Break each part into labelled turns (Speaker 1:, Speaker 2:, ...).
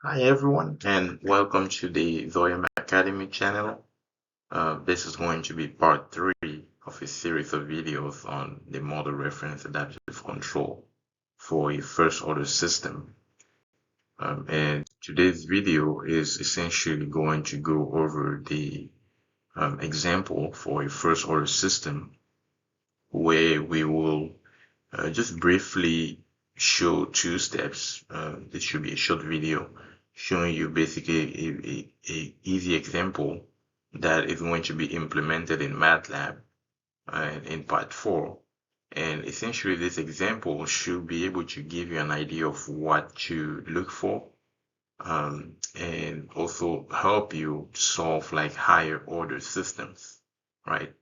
Speaker 1: Hi everyone, and welcome to the Zoyam Academy channel. This is going to be part 3 of a series of videos on the model reference adaptive control for a first order system. And today's video is essentially going to go over the example for a first order system where we will just briefly show two steps. This should be a short video showing you basically a easy example that is going to be implemented in MATLAB in part 4. And essentially this example should be able to give you an idea of what to look for and also help you solve like higher order systems, right?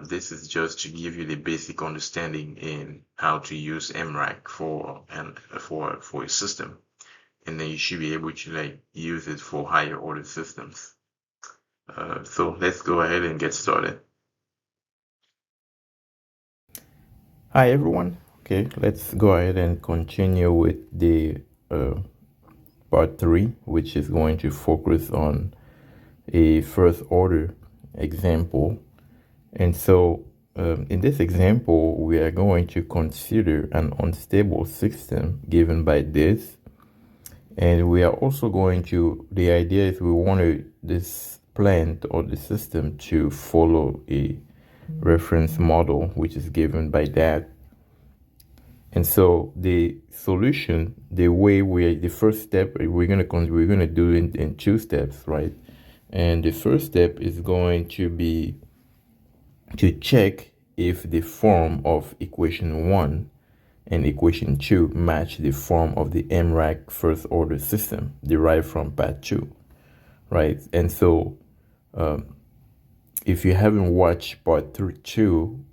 Speaker 1: This is just to give you the basic understanding in how to use MRAC for a system, and then you should be able to like use it for higher order systems. So let's go ahead and get started.
Speaker 2: Hi everyone. Okay, let's go ahead and continue with the part 3, which is going to focus on a first order example. And so in this example, we are going to consider an unstable system given by this. And we are also going to, the idea is we want this plant or the system to follow a reference model, which is given by that. And so the solution, the first step, we're gonna do it in 2 steps, right? And the first step is going to be to check if the form of equation 1 and equation 2 match the form of the MRAC first order system derived from part 2, right? And so if you haven't watched part 2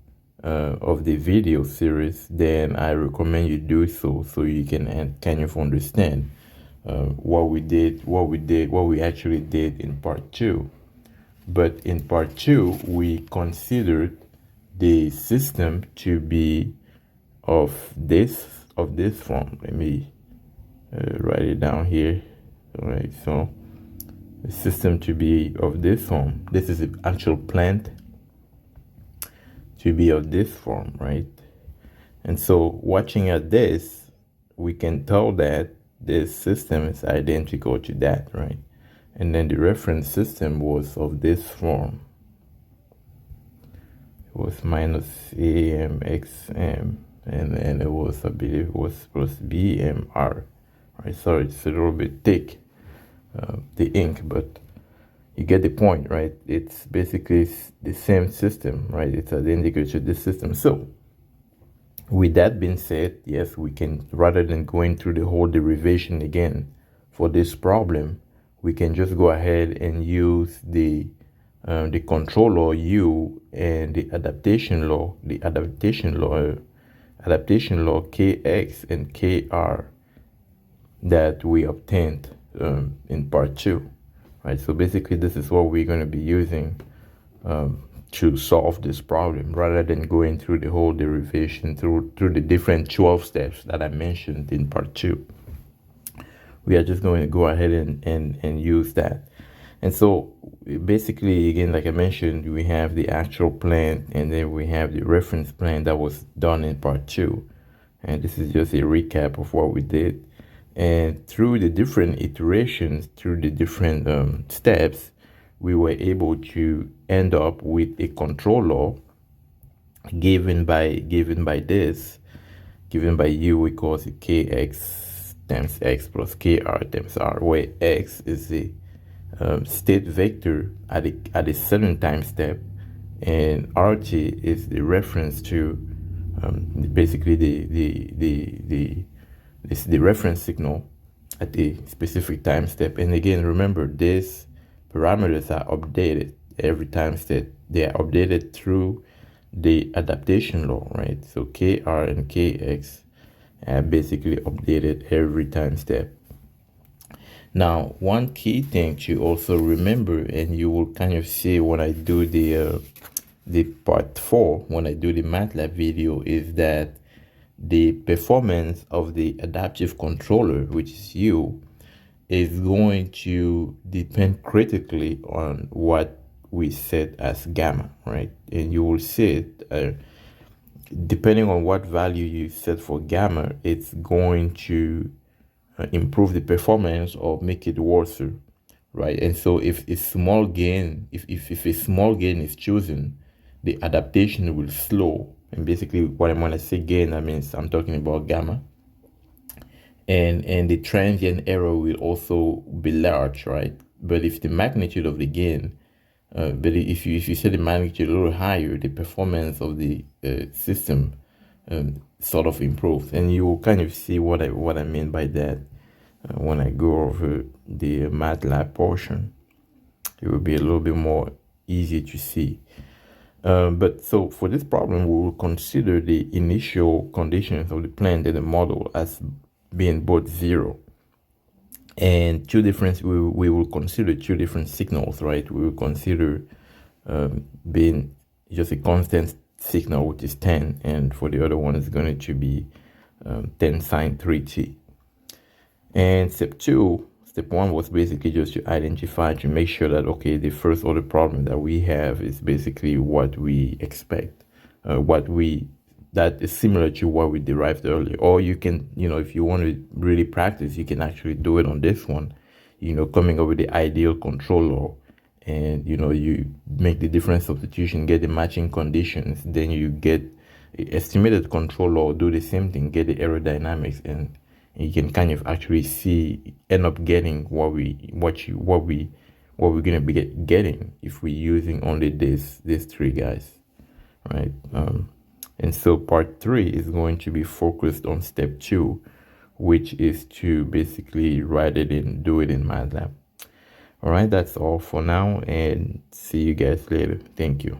Speaker 2: of the video series, then I recommend you do so you can kind of understand what we actually did in part 2. But in part 2, we considered the system to be of this form. Let me write it down here. All right, so the system to be of this form. This is the actual plant to be of this form, right? And so watching at this, we can tell that this system is identical to that, right? And then the reference system was of this form. It was minus AMXM, and then it was, I believe, it was plus BMR. Right, sorry, it's a little bit thick, the ink, but you get the point, right? It's basically the same system, right? It's identical to this system. So with that being said, yes, we can, rather than going through the whole derivation again for this problem, we can just go ahead and use the control law U and the adaptation law Kx and Kr that we obtained in part 2, right? So basically this is what we're going to be using to solve this problem, rather than going through the whole derivation through the different 12 steps that I mentioned in part 2. We are just going to go ahead and use that. And so basically, again, like I mentioned, we have the actual plan, and then we have the reference plan that was done in part 2. And this is just a recap of what we did. And through the different iterations, through the different steps, we were able to end up with a control law given by U equals Kx times X plus Kr times R, where X is the state vector at a certain time step, and RT is the reference to basically the reference signal at a specific time step. And again, remember, these parameters are updated every time step. They are updated through the adaptation law, right? So Kr and Kx are basically updated every time step. Now, one key thing to also remember, and you will kind of see when I do the part 4, when I do the MATLAB video, is that the performance of the adaptive controller, which is U, is going to depend critically on what we set as gamma, right? And you will see it, depending on what value you set for gamma, it's going to improve the performance or make it worse, right? And so if a small gain, if a small gain is chosen, the adaptation will slow. And basically what I'm gonna say gain, that means I'm talking about gamma. And the transient error will also be large, right? But if the magnitude of the gain, but if you set the magnitude a little higher, the performance of the system sort of improves, and you will kind of see what I mean by that when I go over the MATLAB portion. It will be a little bit more easy to see. But so for this problem, we will consider the initial conditions of the plant and the model as being both zero. And we will consider two different signals, right? We will consider being just a constant signal, which is 10, and for the other one is going to be 10 sine 3t. And step one was basically just to identify, to make sure that, okay, the first order problem that we have is basically what we expect, that is similar to what we derived earlier. Or you can, if you want to really practice, you can actually do it on this one, coming up with the ideal control law. And, you make the different substitution, get the matching conditions, then you get estimated control law, do the same thing, get the aerodynamics, and you can kind of actually end up getting what we're gonna be getting if we're using only these three guys, right? And so part 3 is going to be focused on step 2, which is to basically do it in MATLAB. All right, that's all for now, and see you guys later. Thank you.